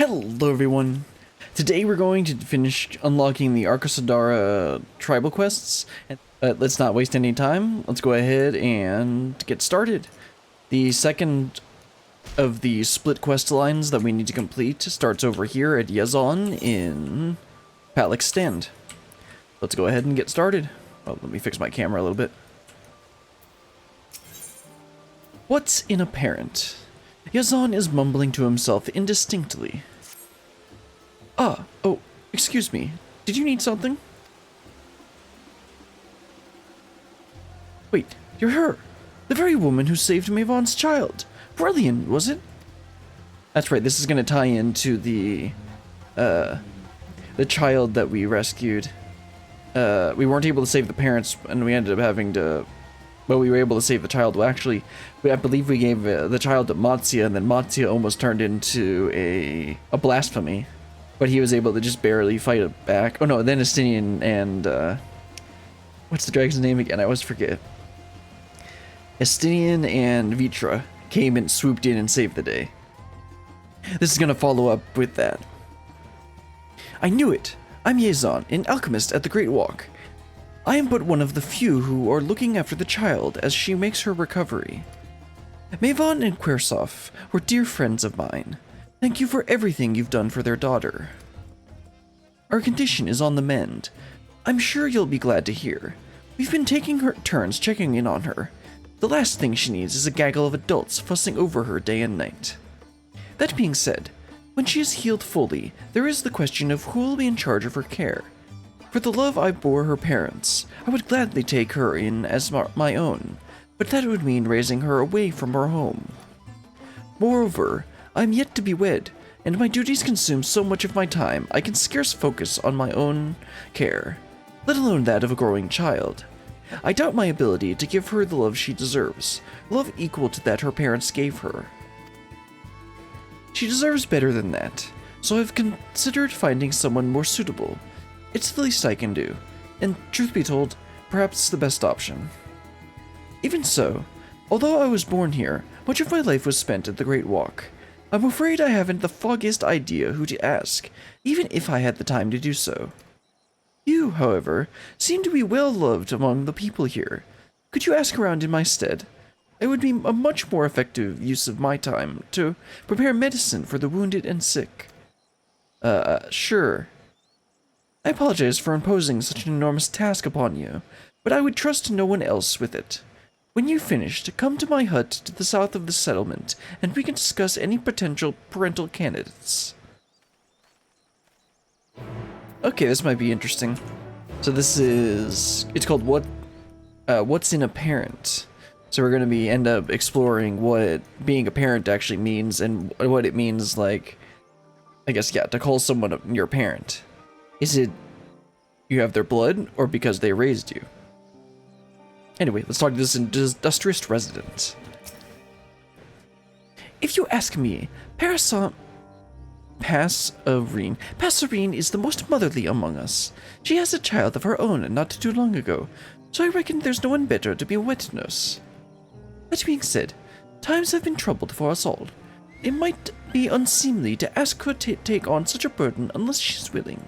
Hello everyone! Today we're going to finish unlocking the Arkasodara tribal quests. Let's not waste any time. Let's go ahead and get started. The second of the split quest lines that we need to complete starts over here at Yezahn in Palakas Stand. Let's go ahead and get started. Oh, let me fix my camera a little bit. What's in a parent? Yezahn is mumbling to himself indistinctly. Oh, excuse me. Did you need something? Wait, you're her. The very woman who saved Mehvan's child. Brilliant, was it? That's right, this is going to tie into the child that we rescued. We weren't able to save the parents, and we ended up having to... Well, we were able to save the child. Well, actually, I believe we gave the child to Matsya, and then Matsya almost turned into a blasphemy. But he was able to just barely fight it back. Oh no, then Estinian and... what's the dragon's name again? I always forget. Estinian and Vitra came and swooped in and saved the day. This is going to follow up with that. I knew it! I'm Yezahn, an alchemist at the Great Walk. I am but one of the few who are looking after the child as she makes her recovery. Mehvan and Qerasaf were dear friends of mine. Thank you for everything you've done for their daughter. Our condition is on the mend. I'm sure you'll be glad to hear. We've been taking her turns checking in on her. The last thing she needs is a gaggle of adults fussing over her day and night. That being said, when she is healed fully, there is the question of who will be in charge of her care. For the love I bore her parents, I would gladly take her in as my own, but that would mean raising her away from her home. Moreover, I am yet to be wed, and my duties consume so much of my time I can scarce focus on my own care, let alone that of a growing child. I doubt my ability to give her the love she deserves, love equal to that her parents gave her. She deserves better than that, so I've considered finding someone more suitable. It's the least I can do, and truth be told, perhaps the best option. Even so, although I was born here, much of my life was spent at the Great Walk. I'm afraid I haven't the foggiest idea who to ask, even if I had the time to do so. You, however, seem to be well loved among the people here. Could you ask around in my stead? It would be a much more effective use of my time to prepare medicine for the wounded and sick. Sure. I apologize for imposing such an enormous task upon you, but I would trust no one else with it. When you've finished, come to my hut to the south of the settlement, and we can discuss any potential parental candidates. Okay, this might be interesting. So this is... It's called What's in a Parent? So we're going to end up exploring what being a parent actually means, and what it means, like... I guess, yeah, to call someone your parent. Is it you have their blood, or because they raised you? Anyway, let's talk to this industrious resident. If you ask me, Passerine is the most motherly among us. She has a child of her own not too long ago, so I reckon there's no one better to be a wet nurse. That being said, times have been troubled for us all. It might be unseemly to ask her to take on such a burden unless she's willing.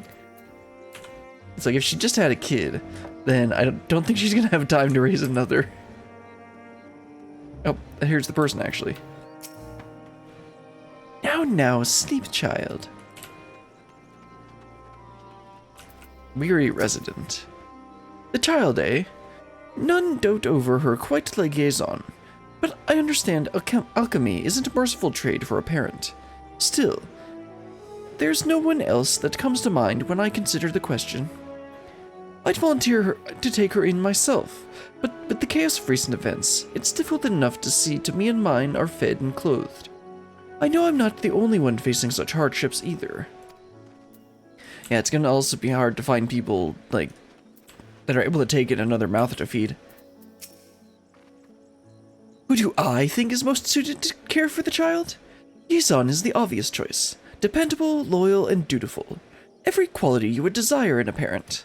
It's like if she just had a kid, then I don't think she's gonna have time to raise another. Oh, here's the person actually. Now, sleep, child. Weary resident. The child, eh? None dote over her quite like Yezahn. But I understand alchemy isn't a merciful trade for a parent. Still, there's no one else that comes to mind when I consider the question. I'd volunteer to take her in myself, but the chaos of recent events, it's difficult enough to see to me and mine are fed and clothed. I know I'm not the only one facing such hardships either. Yeah, it's gonna also be hard to find people, like, that are able to take it another mouth to feed. Who do I think is most suited to care for the child? Yezahn is the obvious choice. Dependable, loyal, and dutiful. Every quality you would desire in a parent.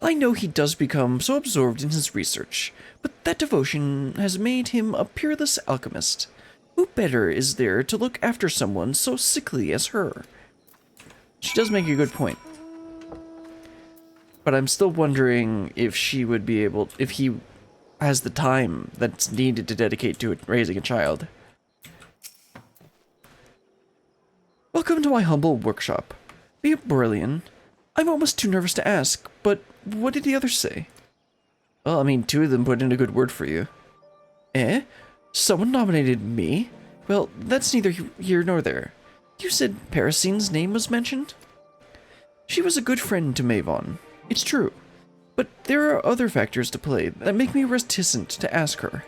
I know he does become so absorbed in his research, but that devotion has made him a peerless alchemist. Who better is there to look after someone so sickly as her? She does make a good point. But I'm still wondering if she would be able, if he has the time that's needed to dedicate to raising a child. Welcome to my humble workshop. Be it Brilliant. I'm almost too nervous to ask, but what did the others say? Well, I mean, 2 of them put in a good word for you. Eh? Someone nominated me? Well, that's neither here nor there. You said Parasine's name was mentioned? She was a good friend to Mehvan. It's true. But there are other factors to play that make me reticent to ask her.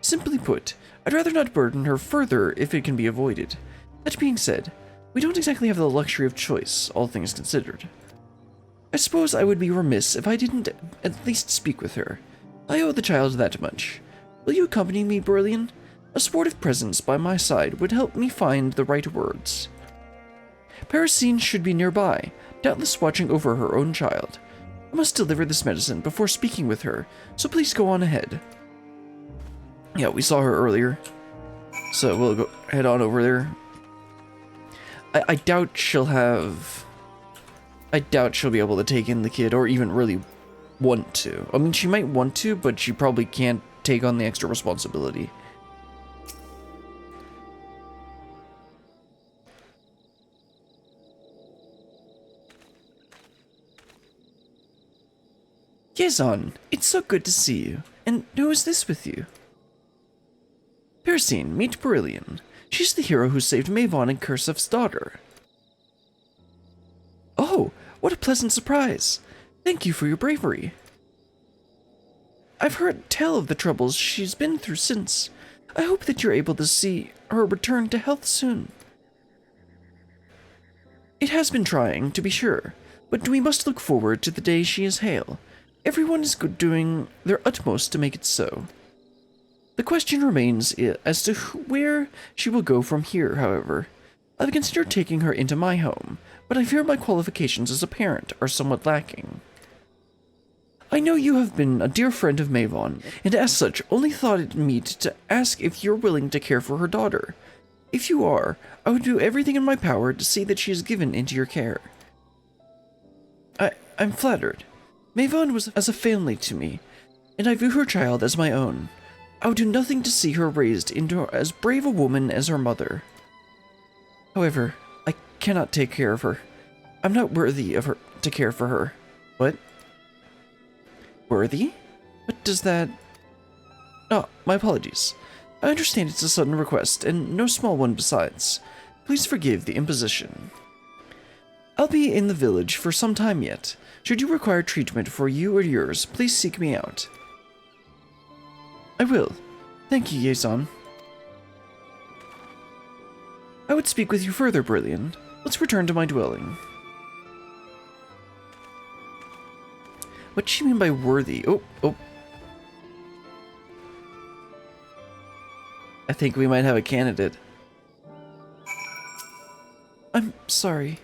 Simply put, I'd rather not burden her further if it can be avoided. That being said, we don't exactly have the luxury of choice, all things considered. I suppose I would be remiss if I didn't at least speak with her. I owe the child that much. Will you accompany me, Brilliant? A sportive presence by my side would help me find the right words. Parasine should be nearby, doubtless watching over her own child. I must deliver this medicine before speaking with her, so please go on ahead. Yeah, we saw her earlier, so we'll go head on over there. I doubt she'll have... I doubt she'll be able to take in the kid, or even really want to. I mean, she might want to, but she probably can't take on the extra responsibility. Yezahn, it's so good to see you. And who is this with you? Parasine, meet Brilliant. She's the hero who saved Mehvan and Qerasaf's daughter. Oh, what a pleasant surprise. Thank you for your bravery. I've heard tell of the troubles she's been through since. I hope that you're able to see her return to health soon. It has been trying, to be sure, but we must look forward to the day she is hale. Everyone is doing their utmost to make it so. The question remains as to where she will go from here, however. I've considered taking her into my home, but I fear my qualifications as a parent are somewhat lacking. I know you have been a dear friend of Mehvan, and as such only thought it meet to ask if you're willing to care for her daughter. If you are, I would do everything in my power to see that she is given into your care. I'm flattered. Mehvan was as a family to me, and I view her child as my own. I would do nothing to see her raised into as brave a woman as her mother. However, I cannot take care of her. I'm not worthy of her to care for her. What? Worthy? What does that... Oh, my apologies. I understand it's a sudden request, and no small one besides. Please forgive the imposition. I'll be in the village for some time yet. Should you require treatment for you or yours, please seek me out. I will. Thank you, Yezahn. I would speak with you further, Brilliant. Let's return to my dwelling. What do you mean by worthy? Oh. I think we might have a candidate. I'm sorry.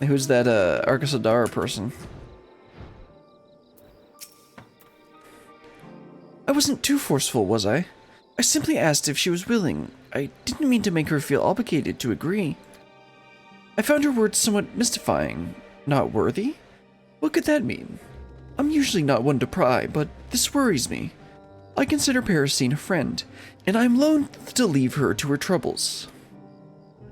Who's that, Arkasodara person? I wasn't too forceful, was I? I simply asked if she was willing. I didn't mean to make her feel obligated to agree. I found her words somewhat mystifying. Not worthy? What could that mean? I'm usually not one to pry, but this worries me. I consider Parasine a friend, and I am loath to leave her to her troubles.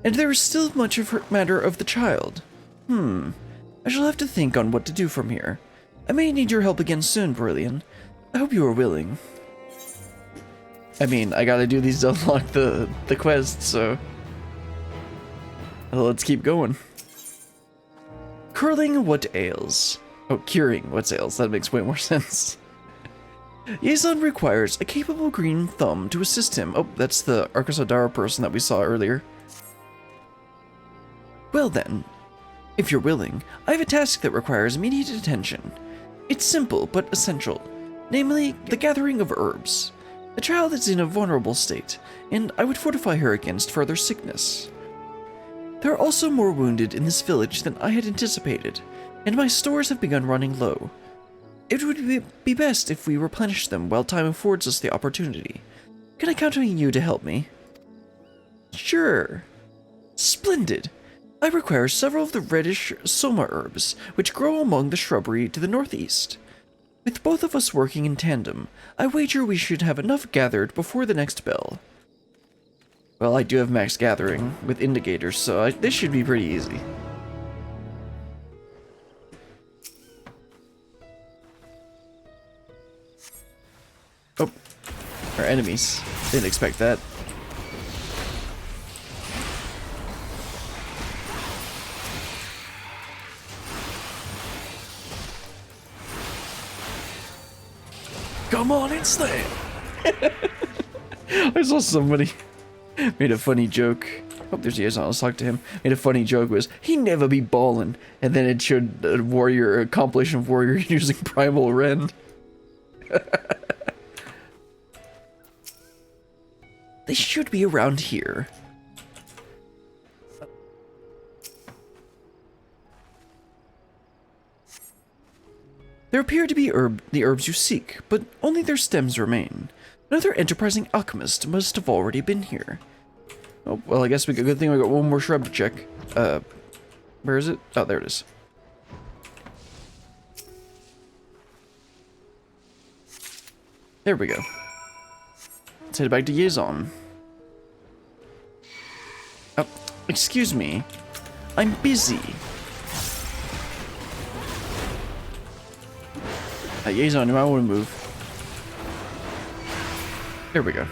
And there is still much of her matter of the child. I shall have to think on what to do from here. I may need your help again soon, Brilliant. I hope you are willing. I mean, I gotta do these to unlock the quest, so... Well, let's keep going. Curling what ails. Oh, curing what ails. That makes way more sense. Yezahn requires a capable green thumb to assist him. Oh, that's the Arkasodara person that we saw earlier. Well then, if you're willing, I have a task that requires immediate attention. It's simple, but essential. Namely, the gathering of herbs. The child is in a vulnerable state, and I would fortify her against further sickness. There are also more wounded in this village than I had anticipated, and my stores have begun running low. It would be best if we replenish them while time affords us the opportunity. Can I count on you to help me? Sure. Splendid. I require several of the reddish soma herbs, which grow among the shrubbery to the northeast. With both of us working in tandem, I wager we should have enough gathered before the next bell. Well, I do have max gathering with indicators, so this should be pretty easy. Oh, our enemies. Didn't expect that. Come on, it's there! I saw somebody made a funny joke. Oh, there's Yezahn. Let's talk to him. Made a funny joke was, he never be ballin'. And then it showed a warrior, a compilation of warrior using Primal Ren. They should be around here. There appear to be the herbs you seek, but only their stems remain. Another enterprising alchemist must have already been here. Oh, well, I guess we got a good thing we got one more shrub to check. Where is it? Oh, there it is. There we go. Let's head back to Yezahn. Oh, excuse me. I'm busy. Yezahn, you might want to move. There we go.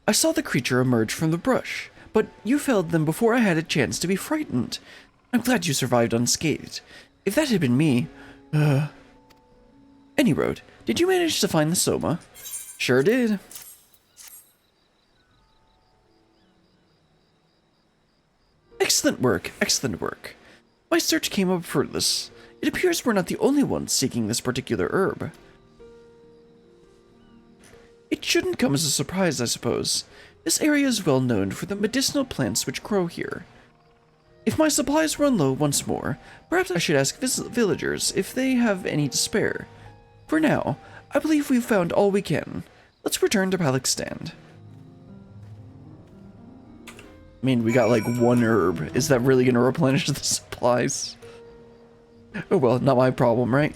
I saw the creature emerge from the brush, but you felled them before I had a chance to be frightened. I'm glad you survived unscathed. If that had been me, Any road, did you manage to find the soma? Sure did. Excellent work, excellent work. My search came up fruitless. It appears we're not the only ones seeking this particular herb. It shouldn't come as a surprise, I suppose. This area is well known for the medicinal plants which grow here. If my supplies run low once more, perhaps I should ask villagers if they have any to spare. For now, I believe we've found all we can. Let's return to Palakas Stand. I mean, we got like one herb. Is that really going to replenish the supplies? Oh well, not my problem, right?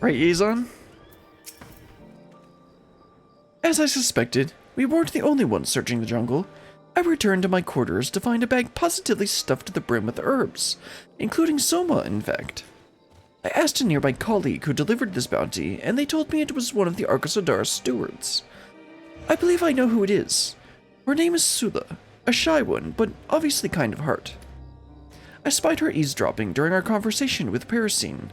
Right, Yezahn? As I suspected, we weren't the only ones searching the jungle. I returned to my quarters to find a bag positively stuffed to the brim with herbs, including soma, in fact. I asked a nearby colleague who delivered this bounty, and they told me it was one of the Arkasodara stewards. I believe I know who it is. Her name is Sula, a shy one, but obviously kind of heart. I spied her eavesdropping during our conversation with Parasine.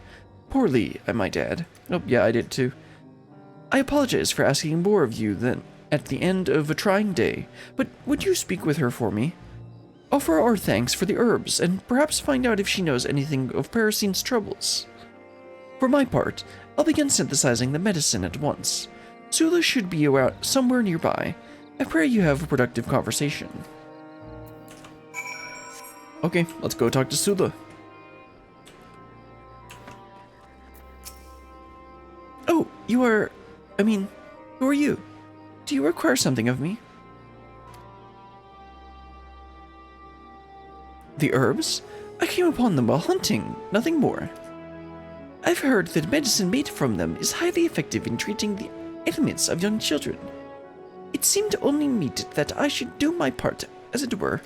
Poorly, I might add. Oh, yeah, I did too. I apologize for asking more of you than at the end of a trying day, but would you speak with her for me? Offer our thanks for the herbs, and perhaps find out if she knows anything of Parasine's troubles. For my part, I'll begin synthesizing the medicine at once. Sula should be around somewhere nearby. I pray you have a productive conversation. Okay, let's go talk to Sula. Oh, who are you? Do you require something of me? The herbs? I came upon them while hunting, nothing more. I've heard that medicine made from them is highly effective in treating the ailments of young children. It seemed only meet that I should do my part, as it were.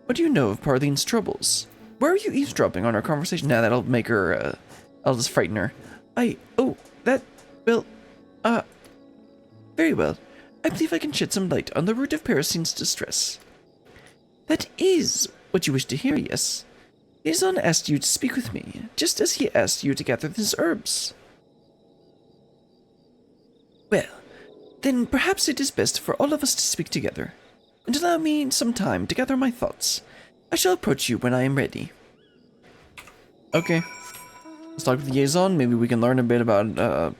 What do you know of Parline's troubles? Where are you eavesdropping on our conversation? Nah, that'll make her, I'll just frighten her. Very well. I believe I can shed some light on the root of Parasine's distress. That is what you wish to hear, yes? Yezahn asked you to speak with me, just as he asked you to gather these herbs. Well, then perhaps it is best for all of us to speak together, and allow me some time to gather my thoughts. I shall approach you when I am ready. Okay. Let's talk with Yezahn. Maybe we can learn a bit about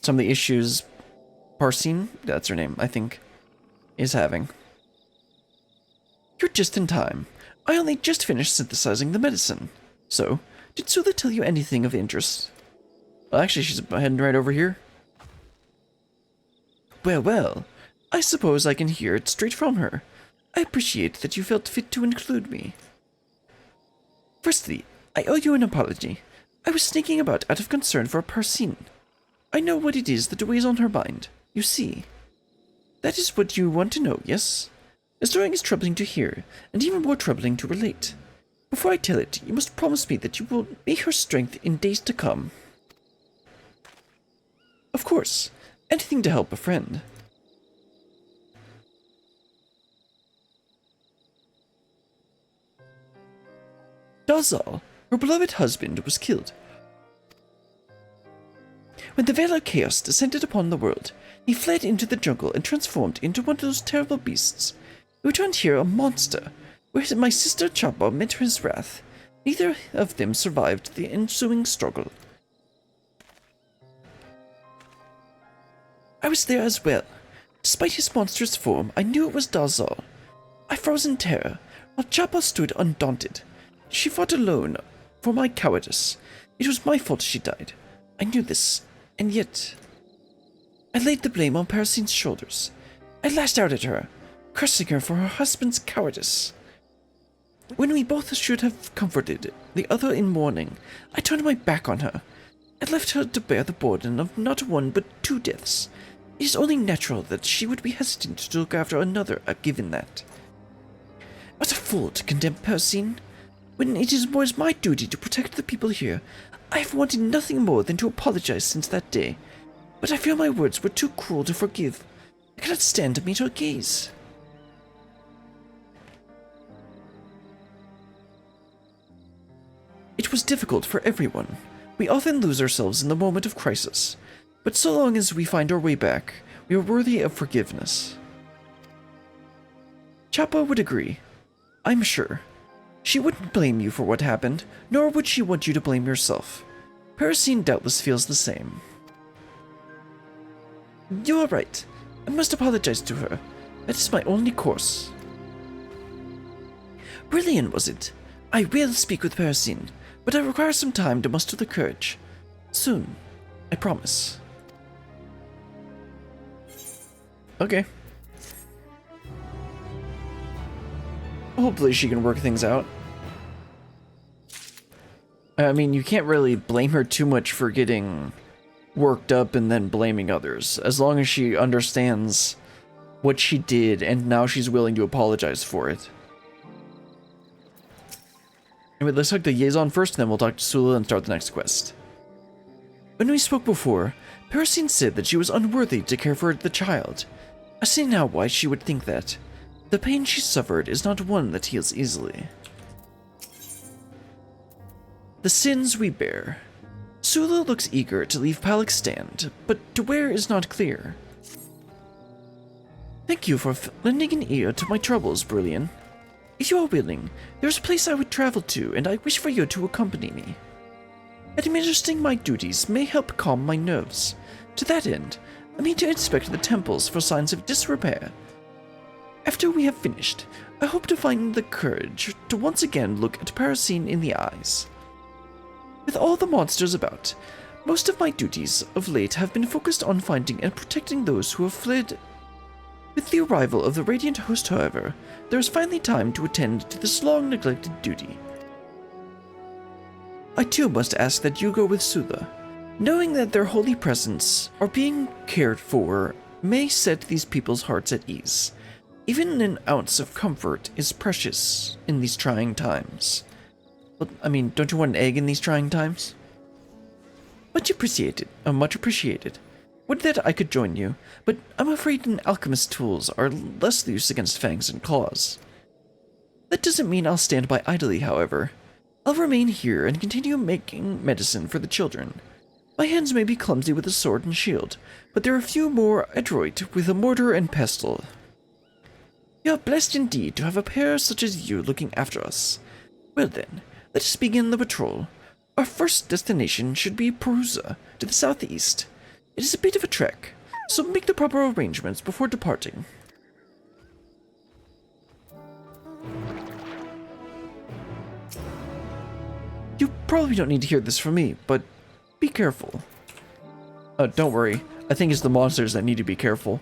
some of the issues Parasine, that's her name, I think, is having. You're just in time. I only just finished synthesizing the medicine. So, did Sula tell you anything of interest? Well, actually, she's heading right over here. Well, well, I suppose I can hear it straight from her. I appreciate that you felt fit to include me. Firstly, I owe you an apology. I was sneaking about out of concern for Persine. I know what it is that weighs on her mind, you see. That is what you want to know, yes? The story is troubling to hear, and even more troubling to relate. Before I tell it, you must promise me that you will be her strength in days to come. Of course, anything to help a friend. Dazal, her beloved husband, was killed. When the Veil of Chaos descended upon the world, he fled into the jungle and transformed into one of those terrible beasts. He returned here a monster, where my sister Chapa met his wrath. Neither of them survived the ensuing struggle. I was there as well. Despite his monstrous form, I knew it was Dazal. I froze in terror, while Chapa stood undaunted. She fought alone for my cowardice. It was my fault she died. I knew this, and yet I laid the blame on Parasine's shoulders. I lashed out at her, cursing her for her husband's cowardice. When we both should have comforted the other in mourning, I turned my back on her. I left her to bear the burden of not one but 2 deaths. It is only natural that she would be hesitant to look after another, given that. What a fool to condemn Parasine. When it was my duty to protect the people here, I have wanted nothing more than to apologize since that day. But I fear my words were too cruel to forgive. I cannot stand to meet her gaze. It was difficult for everyone. We often lose ourselves in the moment of crisis. But so long as we find our way back, we are worthy of forgiveness. Chapa would agree. I'm sure. She wouldn't blame you for what happened, nor would she want you to blame yourself. Parasine doubtless feels the same. You are right. I must apologize to her. That is my only course. Brilliant, was it? I will speak with Parasine, but I require some time to muster the courage. Soon, I promise. Okay. Hopefully she can work things out. I mean, you can't really blame her too much for getting worked up and then blaming others, as long as she understands what she did and now she's willing to apologize for it. Anyway, let's talk to Yezahn first, and then we'll talk to Sula and start the next quest. When we spoke before, Parasine said that she was unworthy to care for the child. I see now why she would think that. The pain she suffered is not one that heals easily. The sins we bear. Sula looks eager to leave Palakas Stand, but to where is not clear. Thank you for lending an ear to my troubles, Brilliant. If you are willing, there is a place I would travel to, and I wish for you to accompany me. Administering my duties may help calm my nerves. To that end, I mean to inspect the temples for signs of disrepair. After we have finished, I hope to find the courage to once again look at Parasine in the eyes. With all the monsters about, most of my duties of late have been focused on finding and protecting those who have fled. With the arrival of the Radiant Host, however, there is finally time to attend to this long-neglected duty. I too must ask that you go with Sula. Knowing that their holy presence are being cared for may set these people's hearts at ease. Even an ounce of comfort is precious in these trying times. Well, I mean, don't you want an egg in these trying times? Much appreciated. Much appreciated. Would that I could join you, but I'm afraid an alchemist's tools are less use against fangs and claws. That doesn't mean I'll stand by idly, however. I'll remain here and continue making medicine for the children. My hands may be clumsy with a sword and shield, but there are few more adroit with a mortar and pestle. We are blessed indeed to have a pair such as you looking after us. Well then, let us begin the patrol. Our first destination should be Perusa, to the southeast. It is a bit of a trek, so make the proper arrangements before departing. You probably don't need to hear this from me, but be careful. Don't worry, I think it's the monsters that need to be careful.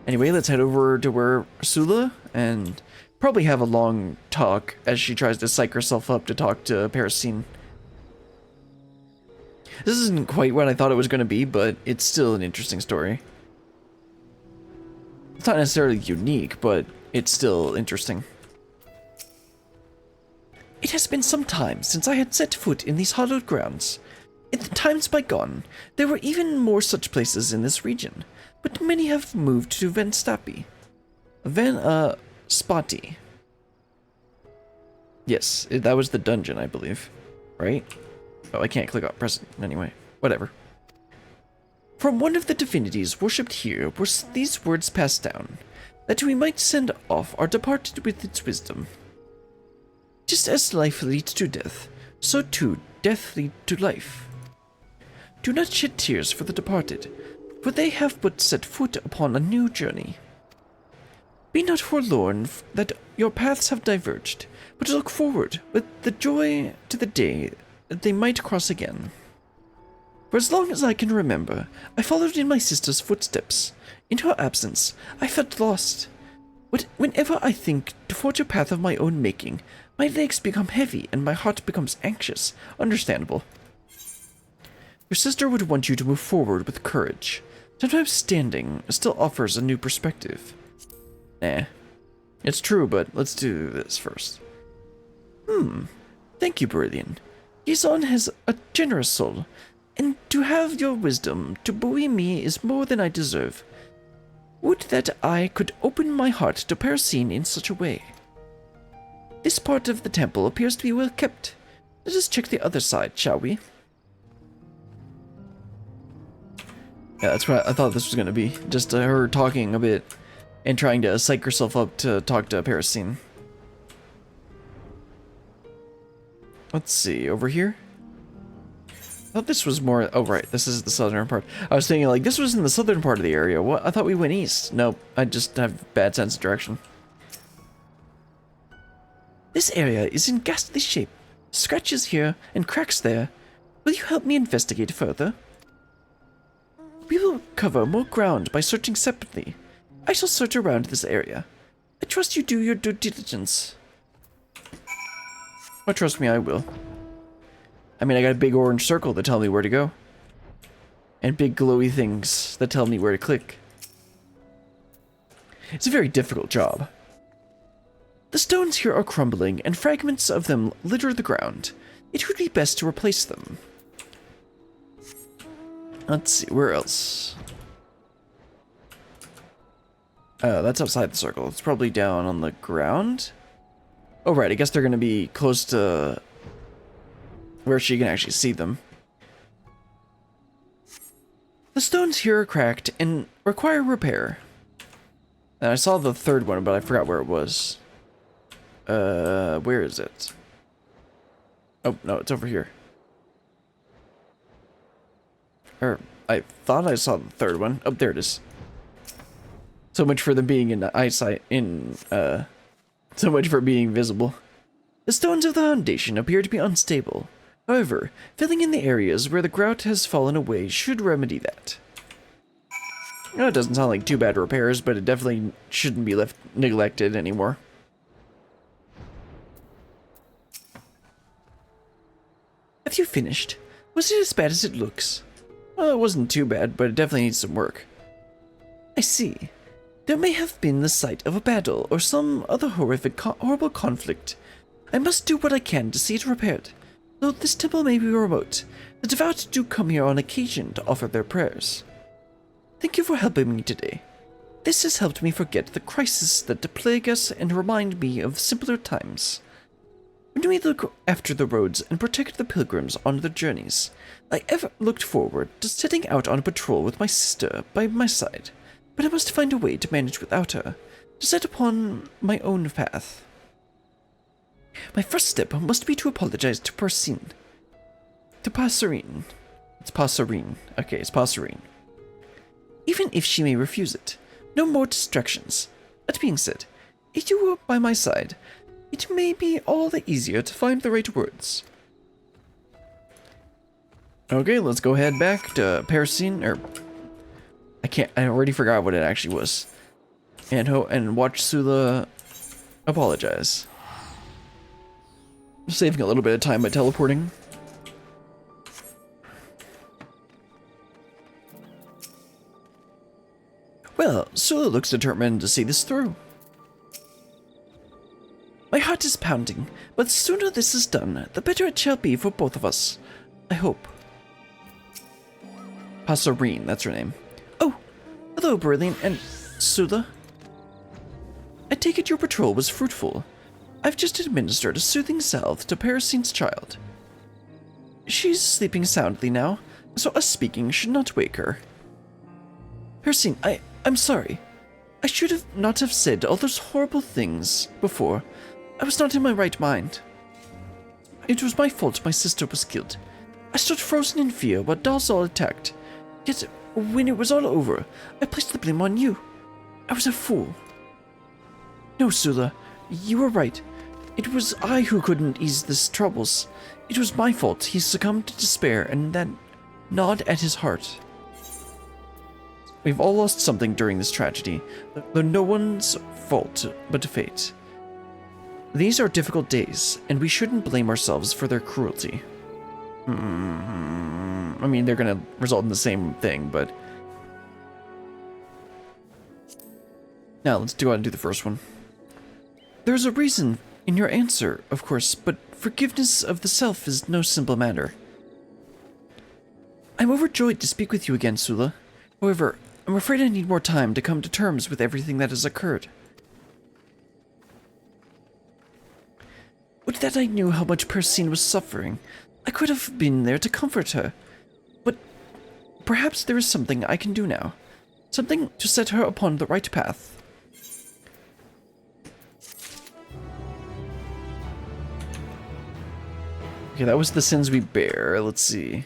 Anyway, let's head over to where Sula and probably have a long talk as she tries to psych herself up to talk to Parasine. This isn't quite what I thought it was going to be, but it's still an interesting story. It's not necessarily unique, but it's still interesting. It has been some time since I had set foot in these hallowed grounds. In the times bygone, there were even more such places in this region, but many have moved to Spati. Yes, that was the dungeon, I believe. Right? Oh, I can't click on present. Anyway, whatever. From one of the divinities worshipped here were these words passed down, that we might send off our departed with its wisdom. Just as life leads to death, so too death leads to life. Do not shed tears for the departed, for they have but set foot upon a new journey. Be not forlorn that your paths have diverged, but look forward with the joy to the day that they might cross again. For as long as I can remember, I followed in my sister's footsteps. In her absence, I felt lost. Whenever I think to forge a path of my own making, my legs become heavy and my heart becomes anxious. Understandable. Your sister would want you to move forward with courage. Sometimes standing still offers a new perspective. Nah. It's true, but let's do this first. Thank you, Brilliant. Yezahn has a generous soul, and to have your wisdom to buoy me is more than I deserve. Would that I could open my heart to Parasine in such a way. This part of the temple appears to be well kept. Let us check the other side, shall we? Yeah, that's what I thought this was going to be. Just her talking a bit and trying to psych herself up to talk to Parasine. Let's see, over here? I thought this was more... Oh, right, this is the southern part. I was thinking, like, this was in the southern part of the area. What? I thought we went east. Nope, I just have bad sense of direction. This area is in ghastly shape. Scratches here and cracks there. Will you help me investigate further? We will cover more ground by searching separately. I shall search around this area. I trust you do your due diligence. Oh, trust me, I will. I mean, I got a big orange circle that tell me where to go. And big glowy things that tell me where to click. It's a very difficult job. The stones here are crumbling, and fragments of them litter the ground. It would be best to replace them. Let's see, where else? That's outside the circle. It's probably down on the ground. Oh, right, I guess they're going to be close to where she can actually see them. The stones here are cracked and require repair. And I saw the third one, but I forgot where it was. Where is it? Oh, no, it's over here. Or, I thought I saw the third one. Oh, there it is. So much for them being in eyesight, so much for being visible. The stones of the foundation appear to be unstable. However, filling in the areas where the grout has fallen away should remedy that. No, it doesn't sound like too bad repairs, but it definitely shouldn't be left neglected anymore. Have you finished? Was it as bad as it looks? Well, it wasn't too bad, but it definitely needs some work. I see. There may have been the site of a battle or some other horrible conflict. I must do what I can to see it repaired. Though this temple may be remote, the devout do come here on occasion to offer their prayers. Thank you for helping me today. This has helped me forget the crisis that plague us and remind me of simpler times. When we look after the roads and protect the pilgrims on their journeys, I ever looked forward to setting out on a patrol with my sister by my side. But I must find a way to manage without her, to set upon my own path. My first step must be to apologize to Parasine. To Passerine. It's Passerine. Okay, it's Passerine. Even if she may refuse it, no more distractions. That being said, if you were by my side, it may be all the easier to find the right words. Okay, let's go head back to Parasine, or... I already forgot what it actually was. and watch Sula apologize. Saving a little bit of time by teleporting. Well, Sula looks determined to see this through. My heart is pounding, but the sooner this is done, the better it shall be for both of us. I hope. Passerine, that's her name. Oh, hello, Brilliant and Sula. I take it your patrol was fruitful. I've just administered a soothing salve to Parasine's child. She's sleeping soundly now, so us speaking should not wake her. Parasine, I'm sorry. I should have not have said all those horrible things before. I was not in my right mind. It was my fault my sister was killed. I stood frozen in fear while Dalzal attacked. Yet, when it was all over, I placed the blame on you. I was a fool. No, Sula, you were right. It was I who couldn't ease his troubles. It was my fault he succumbed to despair and that gnawed at his heart. We've all lost something during this tragedy, though no one's fault but fate. These are difficult days, and we shouldn't blame ourselves for their cruelty. I mean, they're gonna result in the same thing, but... Now, let's go ahead and do the first one. There's a reason in your answer, of course, but forgiveness of the self is no simple matter. I'm overjoyed to speak with you again, Sula. However, I'm afraid I need more time to come to terms with everything that has occurred. Would that I knew how much Parasine was suffering. I could have been there to comfort her. But perhaps there is something I can do now. Something to set her upon the right path. Okay, that was the sins we bear. Let's see.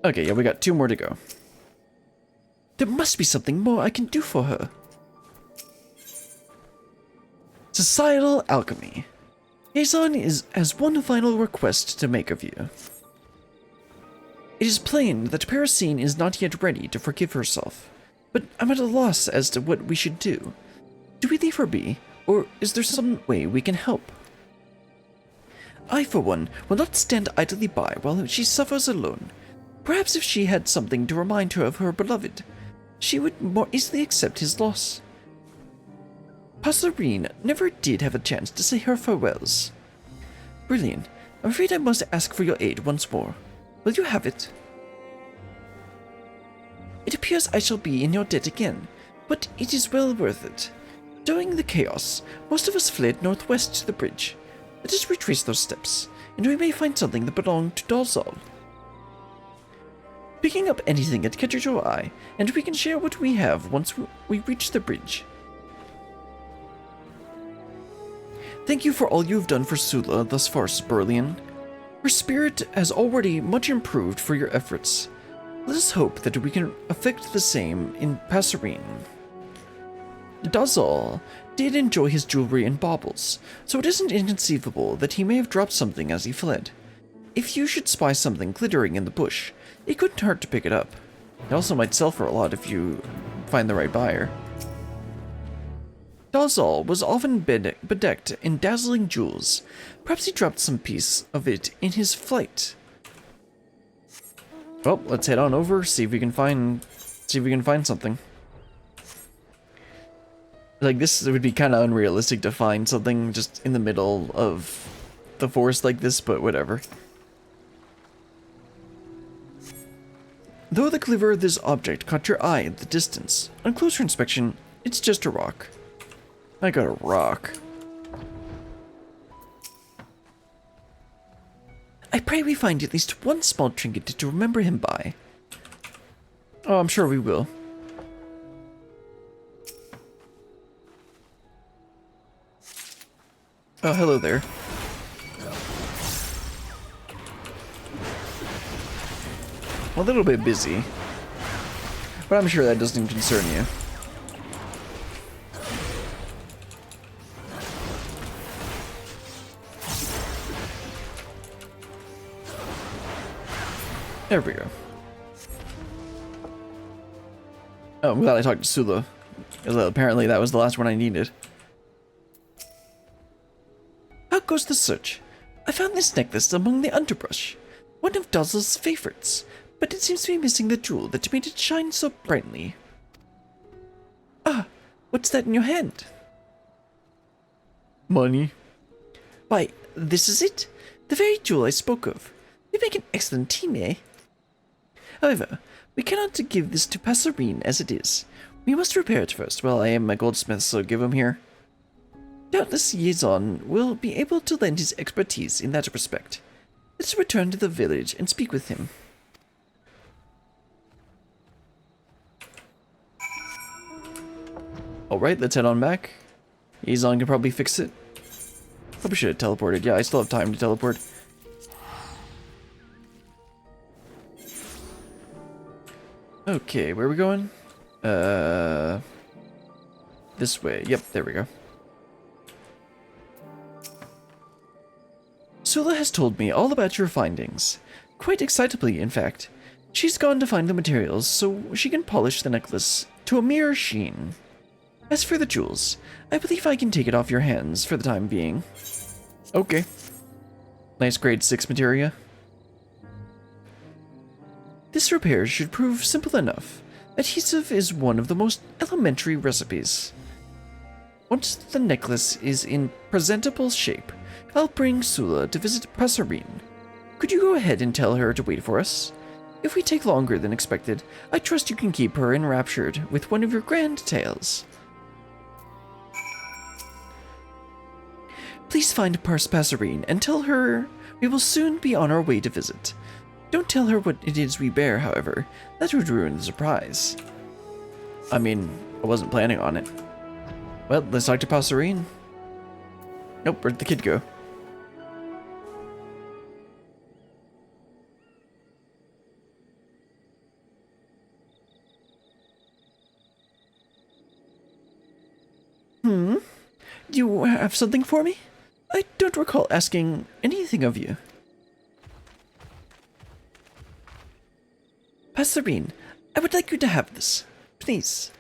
Okay, yeah, we got 2 more to go. There must be something more I can do for her. Societal alchemy. Yezahn has one final request to make of you. It is plain that Parasine is not yet ready to forgive herself, but I'm at a loss as to what we should do. Do we leave her be, or is there some way we can help? I, for one, will not stand idly by while she suffers alone. Perhaps if she had something to remind her of her beloved, she would more easily accept his loss. Passerine never did have a chance to say her farewells. Brilliant, I'm afraid I must ask for your aid once more. Will you have it? It appears I shall be in your debt again, but it is well worth it. During the chaos, most of us fled northwest to the bridge. Let us retrace those steps, and we may find something that belonged to Dalzal. Picking up anything that catches your eye, and we can share what we have once we reach the bridge. Thank you for all you've done for Sula thus far, Sperlian. Her spirit has already much improved for your efforts. Let us hope that we can effect the same in Passerine. Dalzal did enjoy his jewelry and baubles, so it isn't inconceivable that he may have dropped something as he fled. If you should spy something glittering in the bush, it couldn't hurt to pick it up. It also might sell for a lot if you find the right buyer. Dalzal was often bedecked in dazzling jewels. Perhaps he dropped some piece of it in his flight. Well, let's head on over, see if we can find something. Like, this would be kind of unrealistic to find something just in the middle of the forest like this, but whatever. Though the cleaver of this object caught your eye at the distance, on closer inspection, it's just a rock. I got a rock. I pray we find at least one small trinket to remember him by. Oh, I'm sure we will. Oh, hello there. A little bit busy, but I'm sure that doesn't concern you. There we go. Oh, I'm glad I talked to Sula Because apparently that was the last one I needed. How goes the search? I found this necklace among the underbrush. One of Dazzle's favorites, but it seems to be missing the jewel that made it shine so brightly. Ah, what's that in your hand? Money. Why, this is it. The very jewel I spoke of. We make an excellent team, eh? However, we cannot give this to Passerine as it is. We must repair it first. Well, I am a goldsmith, so give him here. Doubtless Yezahn will be able to lend his expertise in that respect. Let's return to the village and speak with him. Alright, let's head on back. Yezahn can probably fix it. Probably should have teleported. Yeah, I still have time to teleport. Okay, where are we going? This way. Yep, there we go. Sula has told me all about your findings. Quite excitably, in fact. She's gone to find the materials so she can polish the necklace to a mere sheen. As for the jewels, I believe I can take it off your hands for the time being. Okay. Nice grade 6 materia. This repair should prove simple enough. Adhesive is one of the most elementary recipes. Once the necklace is in presentable shape, I'll bring Sula to visit Passerine. Could you go ahead and tell her to wait for us? If we take longer than expected, I trust you can keep her enraptured with one of your grand tales. Please find Passerine and tell her we will soon be on our way to visit. Don't tell her what it is we bear, however. That would ruin the surprise. I mean, I wasn't planning on it. Well, let's talk to Passerine. Nope, where'd the kid go? Do you have something for me? I don't recall asking anything of you. Passerine, I would like you to have this. Please.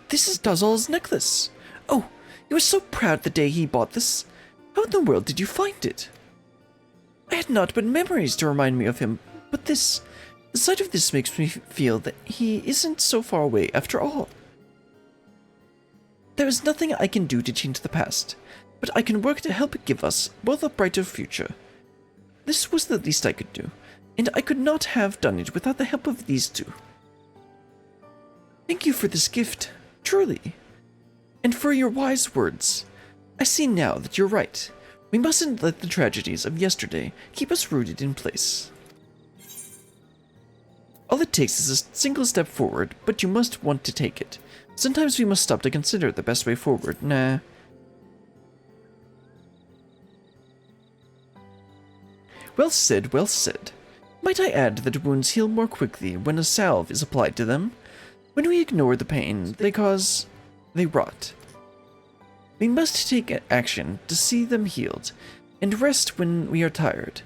This is Dazzle's necklace. Oh, he was so proud the day he bought this. How in the world did you find it? I had naught but memories to remind me of him, but the sight of this makes me feel that he isn't so far away after all. There is nothing I can do to change the past, but I can work to help give us both a brighter future. This was the least I could do, and I could not have done it without the help of these two. Thank you for this gift, truly. And for your wise words. I see now that you're right. We mustn't let the tragedies of yesterday keep us rooted in place. All it takes is a single step forward, but you must want to take it. Sometimes we must stop to consider the best way forward. Nah. Well said, well said. Might I add that wounds heal more quickly when a salve is applied to them? When we ignore the pain they cause, they rot. We must take action to see them healed, and rest when we are tired.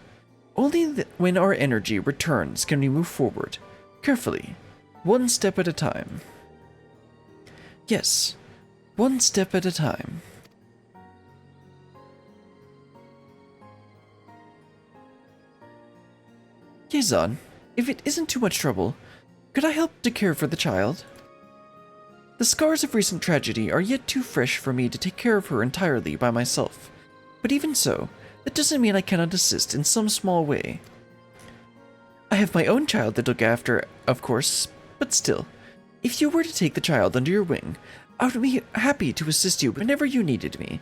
Only when our energy returns can we move forward, carefully, one step at a time. Yes, one step at a time. Yezahn, if it isn't too much trouble, could I help to care for the child? The scars of recent tragedy are yet too fresh for me to take care of her entirely by myself, but even so, that doesn't mean I cannot assist in some small way. I have my own child to look after, of course, but still, if you were to take the child under your wing, I would be happy to assist you whenever you needed me.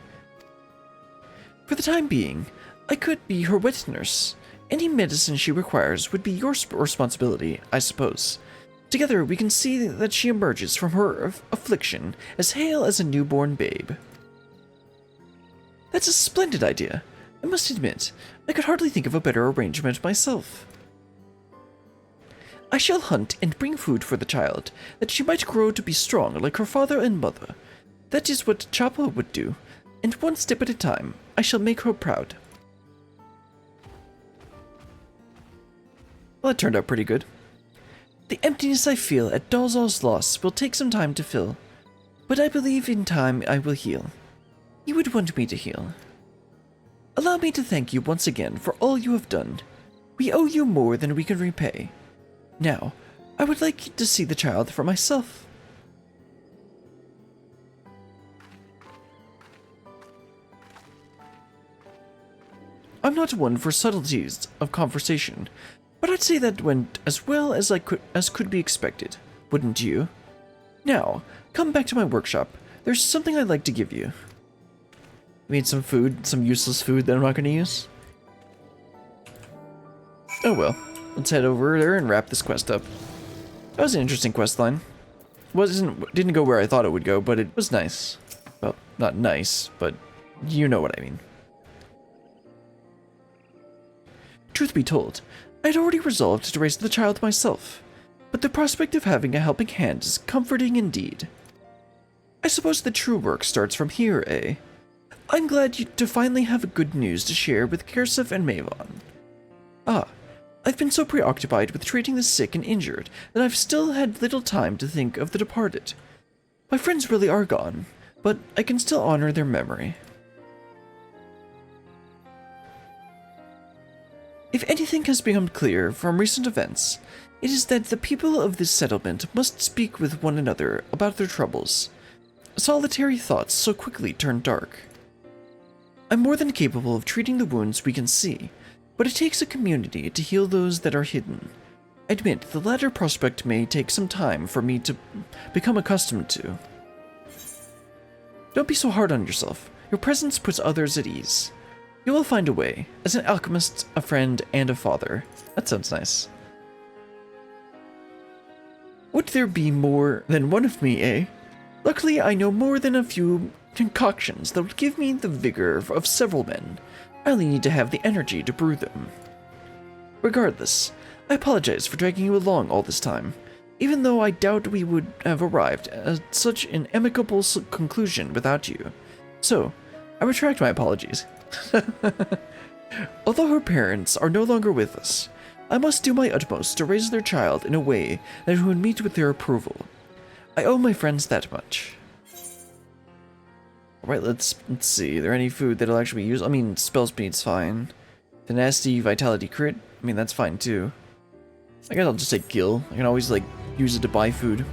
For the time being, I could be her wet nurse. Any medicine she requires would be your responsibility, I suppose. Together we can see that she emerges from her affliction as hale as a newborn babe. That's a splendid idea. I must admit, I could hardly think of a better arrangement myself. I shall hunt and bring food for the child, that she might grow to be strong like her father and mother. That is what Chapa would do, and one step at a time, I shall make her proud. Well, it turned out pretty good. emptiness I feel at Dalzal's loss will take some time to fill, but I believe in time I will heal. You would want me to heal. Allow me to thank you once again for all you have done. We owe you more than we can repay. Now, I would like to see the child for myself. I'm not one for subtleties of conversation, but I'd say that went as well as could be expected, wouldn't you? Now, come back to my workshop. There's something I'd like to give you. I mean, some food, some useless food that I'm not going to use. Oh well, let's head over there and wrap this quest up. That was an interesting quest line. Didn't go where I thought it would go, but it was nice. Well, not nice, but you know what I mean. Truth be told, I'd already resolved to raise the child myself, but the prospect of having a helping hand is comforting indeed. I suppose the true work starts from here, eh? I'm glad to finally have good news to share with Qerasaf and Mehvan. Ah, I've been so preoccupied with treating the sick and injured that I've still had little time to think of the departed. My friends really are gone, but I can still honor their memory. If anything has become clear from recent events, it is that the people of this settlement must speak with one another about their troubles. Solitary thoughts so quickly turn dark. I'm more than capable of treating the wounds we can see, but it takes a community to heal those that are hidden. I admit the latter prospect may take some time for me to become accustomed to. Don't be so hard on yourself. Your presence puts others at ease. You will find a way, as an alchemist, a friend, and a father. That sounds nice. Would there be more than one of me, eh? Luckily, I know more than a few concoctions that would give me the vigor of several men. I only need to have the energy to brew them. Regardless, I apologize for dragging you along all this time, even though I doubt we would have arrived at such an amicable conclusion without you. So, I retract my apologies. Although her parents are no longer with us, I must do my utmost to raise their child in a way that would meet with their approval. I owe my friends that much. Alright, let's see. Are there any food that'll actually be used? I mean, spell speed's fine. Tenacity, vitality, crit. I mean, that's fine too. I guess I'll just take gil. I can always, like, use it to buy food.